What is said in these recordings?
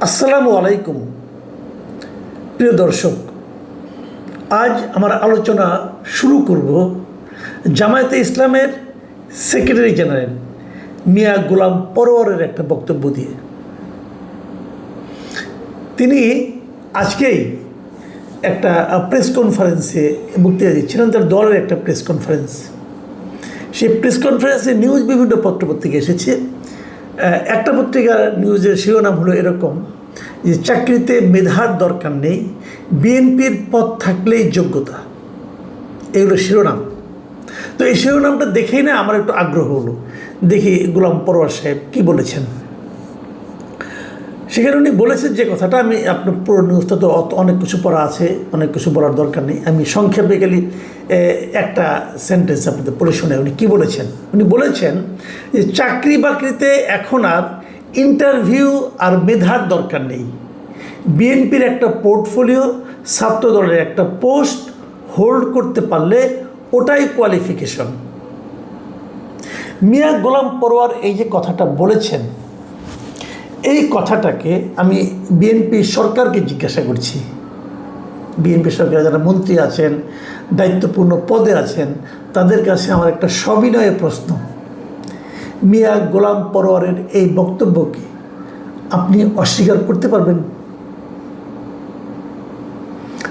আসসালামু আলাইকুম প্রিয় দর্শক, আজ আমার আলোচনা শুরু করব জামায়াতে ইসলামের সেক্রেটারি জেনারেল মিয়া গোলাম পরোয়ারের একটা বক্তব্য দিয়ে। তিনি আজকেই একটা প্রেস কনফারেন্সে বক্তৃতা দিচ্ছিলেন, তার দলের একটা প্রেস কনফারেন্স। সেই প্রেস কনফারেন্সে নিউজ বিভিন্ন পত্রপত্রিকা এসেছে। একটা পত্রিকার নিউজের শিরোনাম হলো এরকম যে চাকরিতে মেধার দরকার নেই, বিএনপির পদ থাকলেই যোগ্যতা। এগুলো শিরোনাম। তো এই শিরোনামটা দেখেই না আমার একটু আগ্রহ হলো, দেখি গোলাম পরোয়ার সাহেব কী বলেছেন। সেখানে উনি বলেছেন যে কথাটা, আমি আপনার পুরো নিউজটা তো অনেক কিছু পড়া আছে, অনেক কিছু বলার দরকার নেই, আমি সংক্ষেপে গেলে একটা সেন্টেন্স আপনাদের পড়ে শোনাই। উনি কী বলেছেন? উনি বলেছেন যে চাকরি বাকরিতে এখন আর ইন্টারভিউ আর মেধার দরকার নেই, বিএনপির একটা পোর্টফোলিও, ছাত্রদলের একটা পোস্ট হোল্ড করতে পারলে ওটাই কোয়ালিফিকেশন। মিয়া গোলাম পরোয়ার এই যে কথাটা বলেছেন, এই কথাটাকে আমি বিএনপি সরকারকে জিজ্ঞাসা করছি। বিএনপি সরকার যারা মন্ত্রী আছেন, দায়িত্বপূর্ণ পদে আছেন, তাদের কাছে আমার একটা সবিনয় প্রশ্ন, মিয়া গোলাম পরোয়ারের এই বক্তব্যকে আপনি অস্বীকার করতে পারবেন?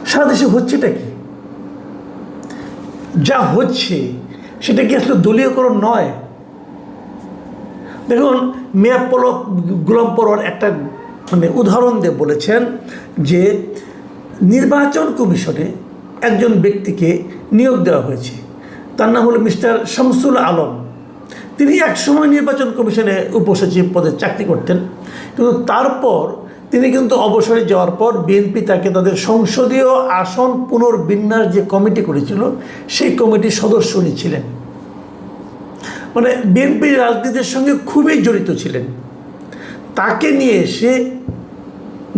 সারা দেশে হচ্ছেটা কি? যা হচ্ছে সেটা কি আসলে দলীয়করণ নয়? দেখুন, মিয়া গোলাম পরোয়ার একটা উদাহরণ দিয়ে বলেছেন যে নির্বাচন কমিশনে একজন ব্যক্তিকে নিয়োগ দেওয়া হয়েছে, তার নাম হলো মিস্টার শামসুল আলম। তিনি একসময় নির্বাচন কমিশনে উপসচিব পদে চাকরি করতেন, কিন্তু তারপর তিনি কিন্তু অবসরে যাওয়ার পর বিএনপি তাকে তাদের সংসদীয় আসন পুনর্বিন্যাস যে কমিটি করেছিল, সেই কমিটির সদস্য উনি ছিলেন। বিএনপির রাজনীতির সঙ্গে খুবই জড়িত ছিলেন। তাকে নিয়ে এসে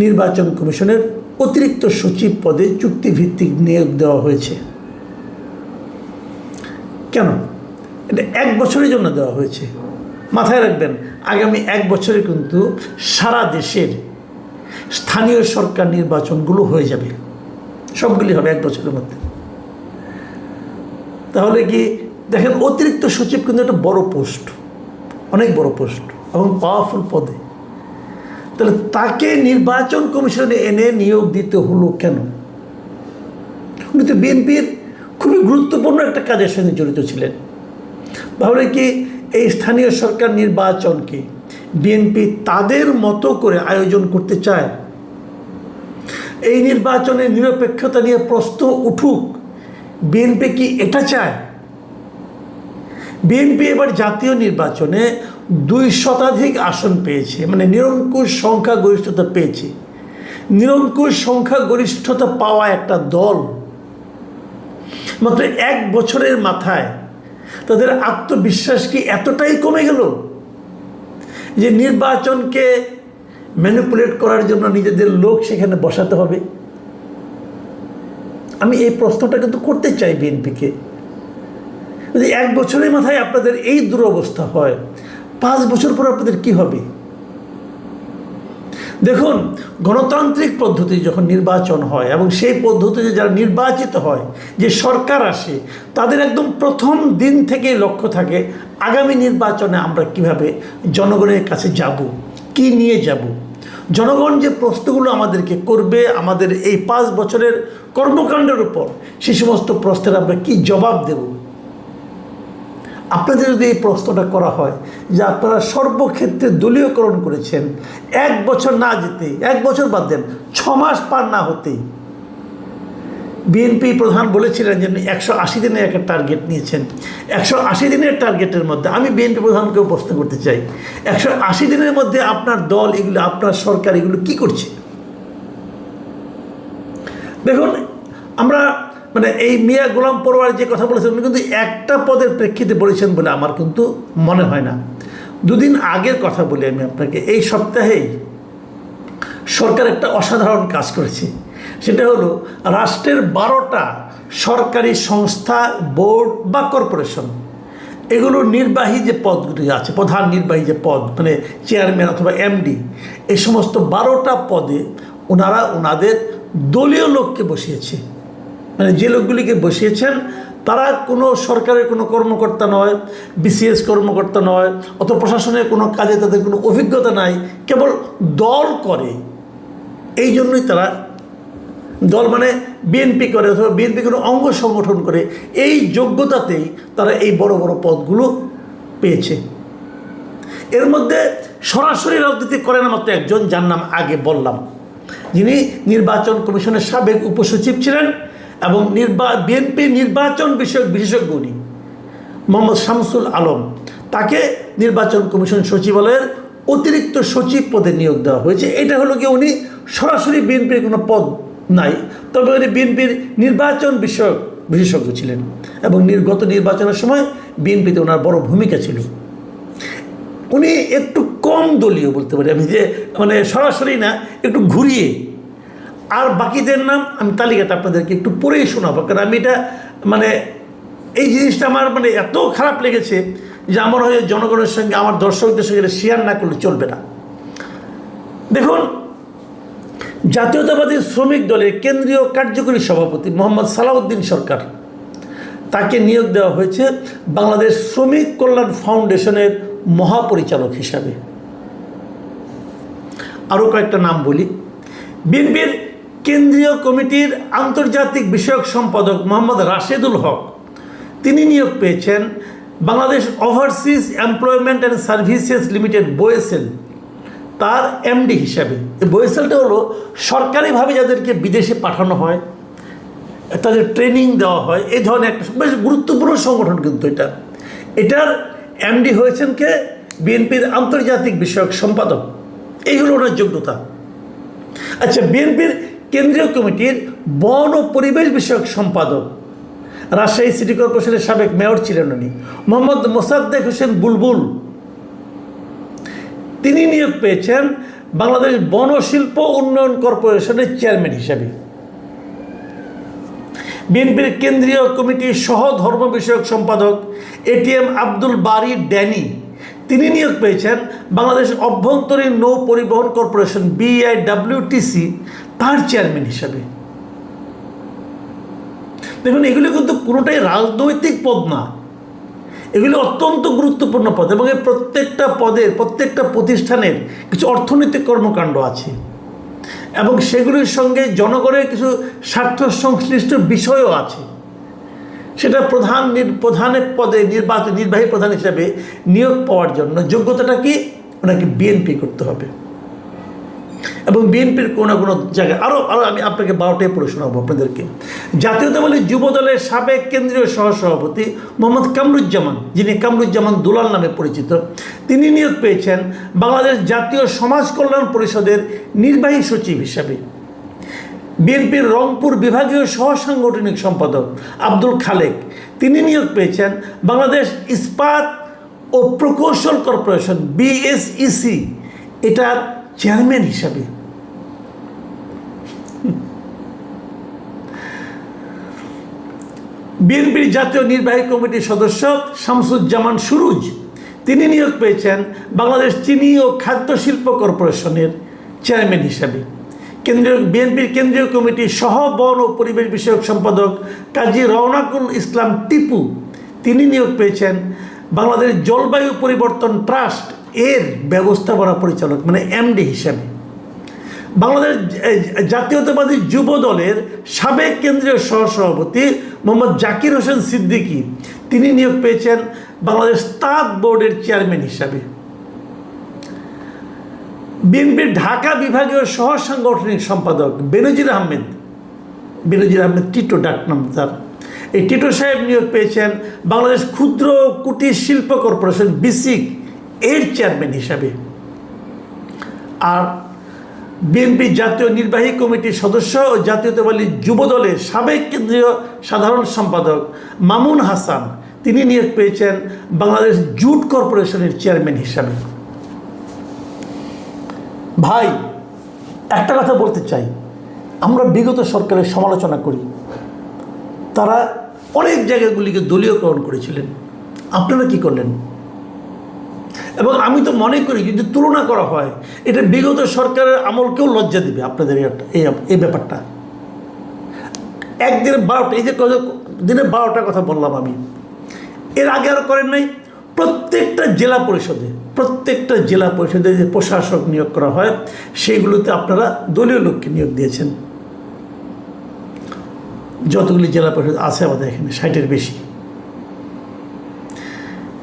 নির্বাচন কমিশনের অতিরিক্ত সচিব পদে চুক্তিভিত্তিক নিয়োগ দেওয়া হয়েছে। কেন? এটা 1 বছরের জন্য দেওয়া হয়েছে। মাথায় রাখবেন, আগামী 1 বছরে কিন্তু সারা দেশের স্থানীয় সরকার নির্বাচনগুলো হয়ে যাবে, সবগুলি হবে 1 বছরের মধ্যে। তাহলে কি দেখেন, অতিরিক্ত সচিব কিন্তু একটা বড় পোস্ট, অনেক বড় পোস্ট এবং পাওয়ারফুল পদে। তাহলে তাকে নির্বাচন কমিশনে এনে নিয়োগ দিতে হলো কেন? উনি তো বিএনপির খুবই গুরুত্বপূর্ণ একটা কাজের সঙ্গে জড়িত ছিলেন। তাহলে কি এই স্থানীয় সরকার নির্বাচনকে বিএনপি তাদের মতো করে আয়োজন করতে চায়? এই নির্বাচনের নিরপেক্ষতা নিয়ে প্রশ্ন উঠুক, বিএনপি কি এটা চায়? বিএনপি এবার জাতীয় নির্বাচনে 2 শতাধিক আসন পেয়েছে, নিরঙ্কুশ সংখ্যাগরিষ্ঠতা পেয়েছে। নিরঙ্কুশ সংখ্যাগরিষ্ঠতা পাওয়া একটা দল মাত্র 1 বছরের মাথায় তাদের আত্মবিশ্বাস কি এতটাই কমে গেল যে নির্বাচনকে ম্যানিপুলেট করার জন্য নিজেদের লোক সেখানে বসাতে হবে? আমি এই প্রশ্নটা কিন্তু করতে চাই বিএনপিকে। যদি 1 বছরের মাথায় আপনাদের এই দুরবস্থা হয়, 5 বছর পর আপনাদের কি হবে? দেখুন, গণতান্ত্রিক পদ্ধতি যখন নির্বাচন হয় এবং সেই পদ্ধতিতে যারা নির্বাচিত হয়, যে সরকার আসে, তাদের একদম প্রথম দিন থেকেই লক্ষ্য থাকে আগামী নির্বাচনে আমরা কিভাবে জনগণের কাছে যাব, কি নিয়ে যাব। জনগণ যে প্রশ্নগুলো আমাদেরকে করবে আমাদের এই 5 বছরের কর্মকাণ্ডের উপর, সেই সমস্ত প্রশ্নের আমরা কি জবাব দেব। আপনাদের যদি এই প্রশ্নটা করা হয় যে আপনারা সর্বক্ষেত্রে দলীয়করণ করেছেন, 1 বছর না যেতেই, 1 বছর বাদ দেন, 6 মাস পার না হতেই বিএনপি প্রধান বলেছিলেন যে 180 দিনের একটা টার্গেট নিয়েছেন। 180 দিনের টার্গেটের মধ্যে আমি বিএনপি প্রধানকেও প্রশ্ন করতে চাই, 180 দিনের মধ্যে আপনার দল এগুলো, আপনার সরকার এগুলো কি করছে? দেখুন, আমরা এই মিয়া গোলাম পরোয়ার যে কথা বলেছেন, উনি কিন্তু একটা পদের প্রেক্ষিতে বলেছেন বলে আমার কিন্তু মনে হয় না। 2 দিন আগের কথা বলি আমি আপনাকে। এই সপ্তাহেই সরকার একটা অসাধারণ কাজ করেছে, সেটা হলো রাষ্ট্রের 12টা সরকারি সংস্থা, বোর্ড বা কর্পোরেশন এগুলো নির্বাহী যে পদগুলি আছে, প্রধান নির্বাহী যে পদ, মানে চেয়ারম্যান অথবা এমডি, এই সমস্ত 12টা পদে ওনারা ওনাদের দলীয় লোককে বসিয়েছে। মানে যে লোকগুলিকে বসিয়েছেন তারা কোনো সরকারের কোনো কর্মকর্তা নয়, বিসিএস কর্মকর্তা নয়, অথবা প্রশাসনের কোনো কাজে তাদের কোনো অভিজ্ঞতা নাই, কেবল দল করে। এই জন্যই তারা, দল মানে বিএনপি করে অথবা বিএনপি কোনো অঙ্গ সংগঠন করে, এই যোগ্যতাতেই তারা এই বড় বড় পদগুলো পেয়েছে। এর মধ্যে সরাসরি রাজনীতি করে না মাত্র একজন, যার নাম আগে বললাম, যিনি নির্বাচন কমিশনের সাবেক উপসচিব ছিলেন এবং বিএনপি নির্বাচন বিষয়ক বিশেষজ্ঞ উনি, মোহাম্মদ শামসুল আলম। তাকে নির্বাচন কমিশন সচিবালয়ের অতিরিক্ত সচিব পদে নিয়োগ দেওয়া হয়েছে। এটা হলো কি, উনি সরাসরি বিএনপির কোনো পদ নাই, তবে উনি বিএনপির নির্বাচন বিষয়ক বিশেষজ্ঞ ছিলেন এবং গত নির্বাচনের সময় বিএনপিতে ওনার বড় ভূমিকা ছিল। উনি একটু কম দলীয় বলতে পারি আমি, যে মানে সরাসরি না, একটু ঘুরিয়ে। আর বাকিদের নাম আমি তালিকাটা আপনাদেরকে একটু পড়েই শোনাবো, কারণ আমি এটা মানে এই জিনিসটা আমার মানে এত খারাপ লেগেছে যে আমার হয়ে জনগণের সঙ্গে, আমার দর্শকদের সঙ্গে শেয়ার না করলে চলবে না। দেখুন, জাতীয়তাবাদী শ্রমিক দলের কেন্দ্রীয় কার্যকরী সভাপতি মোহাম্মদ সালাউদ্দিন সরকার, তাকে নিয়োগ দেওয়া হয়েছে বাংলাদেশ শ্রমিক কল্যাণ ফাউন্ডেশনের মহাপরিচালক হিসাবে। আরও কয়েকটা নাম বলি। বিএনপির কেন্দ্রীয় কমিটির আন্তর্জাতিক বিষয়ক সম্পাদক মোহাম্মদ রাশেদুল হক, তিনি নিয়োগ পেয়েছেন Bangladesh overseas employment and services limited BOESL, তার এমডি হিসাবে। এই বোয়েসেলটা হলো সরকারিভাবে যাদেরকে বিদেশে পাঠানো হয়, তাদের ট্রেনিং দেওয়া হয়, এই ধরনের একটা বেশ গুরুত্বপূর্ণ সংগঠন। কিন্তু এটার এমডি হয়েছেন কে? বিএনপির আন্তর্জাতিক বিষয়ক সম্পাদক। এইগুলো ওনার যোগ্যতা। আচ্ছা, বিএনপির কেন্দ্রীয় কমিটির বন ও পরিবেশ বিষয়ক সম্পাদক, রাজশাহী সিটি কর্পোরেশনের সাবেক মেয়র ছিলেন উনি, মোহাম্মদ মোসাদ্দেক হোসেন বুলবুল, তিনি নিয়োগ পেয়েছেন বাংলাদেশ বন শিল্প উন্নয়ন কর্পোরেশনের চেয়ারম্যান হিসাবে। বিএনপির কেন্দ্রীয় কমিটির সহ ধর্ম বিষয়ক সম্পাদক এটিএম আব্দুল বারী ড্যানি, তিনি নিয়োগ পেয়েছেন বাংলাদেশ অভ্যন্তরীণ নৌ পরিবহন কর্পোরেশন BIWTC, তার চেয়ারম্যান হিসাবে। দেখুন, এগুলি কিন্তু কোনোটাই রাজনৈতিক পদ না, এগুলি অত্যন্ত গুরুত্বপূর্ণ পদ এবং এই প্রত্যেকটা পদের, প্রত্যেকটা প্রতিষ্ঠানের কিছু অর্থনৈতিক কর্মকাণ্ড আছে এবং সেগুলির সঙ্গে জনগণের কিছু স্বার্থ সংশ্লিষ্ট বিষয়ও আছে। সেটা প্রধানের পদে নির্বাহী প্রধান হিসেবে নিয়োগ পাওয়ার জন্য যোগ্যতাটা কি? ওনাকে বিএনপি করতে হবে এবং বিএনপির কোনো জায়গায় আরও আমি আপনাকে 12টায় পড়ে শোনাবো আপনাদেরকে। জাতীয়তাবাদী যুব দলের সাবেক কেন্দ্রীয় সহসভাপতি মোহাম্মদ কামরুজ্জামান, যিনি কামরুজ্জামান দুলাল নামে পরিচিত, তিনি নিয়োগ পেয়েছেন বাংলাদেশ জাতীয় সমাজ কল্যাণ পরিষদের নির্বাহী সচিব হিসাবে। বিএনপির রংপুর বিভাগীয় সহসাংগঠনিক সম্পাদক আব্দুল খালেক, তিনি নিয়োগ পেয়েছেন বাংলাদেশ ইস্পাত ও প্রকৌশল কর্পোরেশন BSEC, এটার চেয়ারম্যান হিসাবে। বিএনপির জাতীয় নির্বাহী কমিটির সদস্য শামসুজ্জামান সুরুজ, তিনি নিয়োগ পেয়েছেন বাংলাদেশ চিনি ও খাদ্য শিল্প কর্পোরেশনের চেয়ারম্যান হিসাবে। বিএনপির কেন্দ্রীয় কমিটির সহ বন ও পরিবেশ বিষয়ক সম্পাদক কাজী রওনাকুল ইসলাম টিপু, তিনি নিয়োগ পেয়েছেন বাংলাদেশ জলবায়ু পরিবর্তন ট্রাস্ট এর ব্যবস্থাপনা পরিচালক মানে এমডি হিসাবে। বাংলাদেশ জাতীয়তাবাদী যুব দলের সাবেক কেন্দ্রীয় সহসভাপতি মোহাম্মদ জাকির হোসেন সিদ্দিকী, তিনি নিয়োগ পেয়েছেন বাংলাদেশ তাঁত বোর্ডের চেয়ারম্যান হিসাবে। বিএনপির ঢাকা বিভাগীয় সহ সাংগঠনিক সম্পাদক বেনজির আহমেদ টিটো ডাকনাম তার, এই টিটো সাহেব নিয়োগ পেয়েছেন বাংলাদেশ ক্ষুদ্র কুটির শিল্প কর্পোরেশন BISIC এর চেয়ারম্যান হিসাবে। আর বিএনপি জাতীয় নির্বাহী কমিটির সদস্য ও জাতীয়তাবাদী যুব দলের সাবেক কেন্দ্রীয় সাধারণ সম্পাদক মামুন হাসান, তিনি নিয়োগ পেয়েছেন বাংলাদেশ জুট কর্পোরেশনের চেয়ারম্যান হিসাবে। ভাই, একটা কথা বলতে চাই, আমরা বিগত সরকারের সমালোচনা করি, তারা অনেক জায়গাগুলিকে দলীয়করণ করেছিলেন, আপনারা কি করলেন? এবং আমি তো মনে করি যদি তুলনা করা হয় এটা বিগত সরকারের আমলকেও লজ্জা দিবে আপনাদের এই ব্যাপারটা। একদিনে 12টা, এই যে দিনে 12টার কথা বললাম আমি, এর আগে আর করেন নাই। প্রত্যেকটা জেলা পরিষদে যে প্রশাসক নিয়োগ করা হয় সেইগুলোতে আপনারা দলীয় লোককে নিয়োগ দিয়েছেন। যতগুলি জেলা পরিষদ আছে আমাদের এখানে 60-এর বেশি,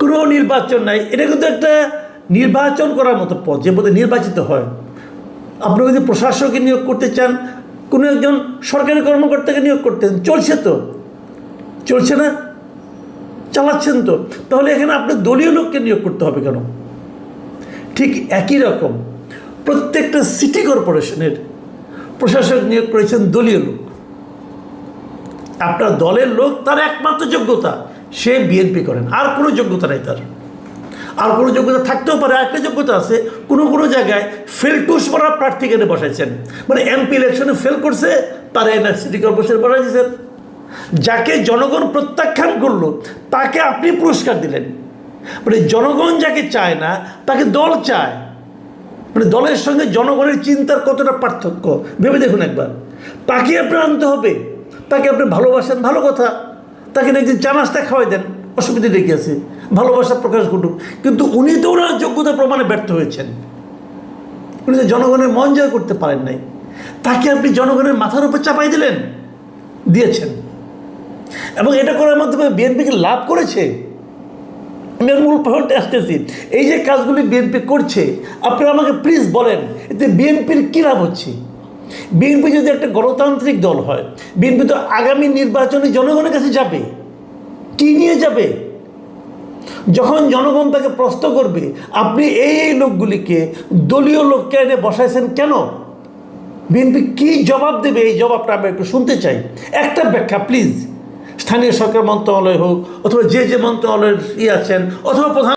কোনো নির্বাচন নাই। এটা কিন্তু একটা নির্বাচন করার মতো পদ, যে পদে নির্বাচিত হয়। আপনি যদি প্রশাসককে নিয়োগ করতে চান, কোনো একজন সরকারি কর্মকর্তাকে নিয়োগ করতেন, চলছে না, চালাচ্ছেন তো, তাহলে এখানে আপনি দলীয় লোককে নিয়োগ করতে হবে কেন? ঠিক একই রকম প্রত্যেকটা সিটি কর্পোরেশনের প্রশাসক নিয়োগ করেছেন দলীয় লোক। আপনার দলের লোক, তার একমাত্র যোগ্যতা সে বিএনপি করেন, আর কোনো যোগ্যতা নাই তার। আর কোনো যোগ্যতা থাকতেও পারে, আরেকটা যোগ্যতা আছে, কোনো জায়গায় ফেলটুস পড়া প্রার্থীকে বসাইছেন, মানে এমপি ইলেকশনে ফেল করছে, তারা এনে সিটি কর্পোরেশন বসাইছেন। যাকে জনগণ প্রত্যাখ্যান করলো তাকে আপনি পুরস্কার দিলেন। মানে জনগণ যাকে চায় না তাকে দল চায়। মানে দলের সঙ্গে জনগণের চিন্তার কতটা পার্থক্য ভেবে দেখুন একবার। তাকে আপনার আনতে হবে, তাকে আপনি ভালোবাসেন, ভালো কথা, তাকে একদিন চা নাস্তা খাওয়াই দেন, অসুবিধা রেখে আছে, ভালোবাসা প্রকাশ ঘটুক। কিন্তু উনি তো ওনার যোগ্যতা প্রমাণে ব্যর্থ হয়েছেন, উনি তো জনগণের মন জয় করতে পারেন নাই। তাকে আপনি জনগণের মাথার উপর চাপাই দিয়েছেন। এবং এটা করার মাধ্যমে বিএনপিকে লাভ করেছে। আমি মূল পয়েন্টে আসতেছি, এই যে কাজগুলি বিএনপি করছে, আপনারা আমাকে প্লিজ বলেন এতে বিএনপির কী লাভ হচ্ছে? বিএনপি যদি একটা গণতান্ত্রিক দল হয়, বিএনপি তো আগামী নির্বাচনে জনগণের কাছে যাবে। কি নিয়ে যাবে? যখন জনগণ তাকে প্রশ্ন করবে আপনি এই লোকগুলিকে, দলীয় লোককে এনে বসাইছেন কেন, বিএনপি কি জবাব দেবে? এই জবাবটা আমরা একটু শুনতে চাই, একটা ব্যাখ্যা প্লিজ। স্থানীয় সরকার মন্ত্রণালয় হোক, অথবা যে মন্ত্রণালয়ের আছেন, অথবা প্রধান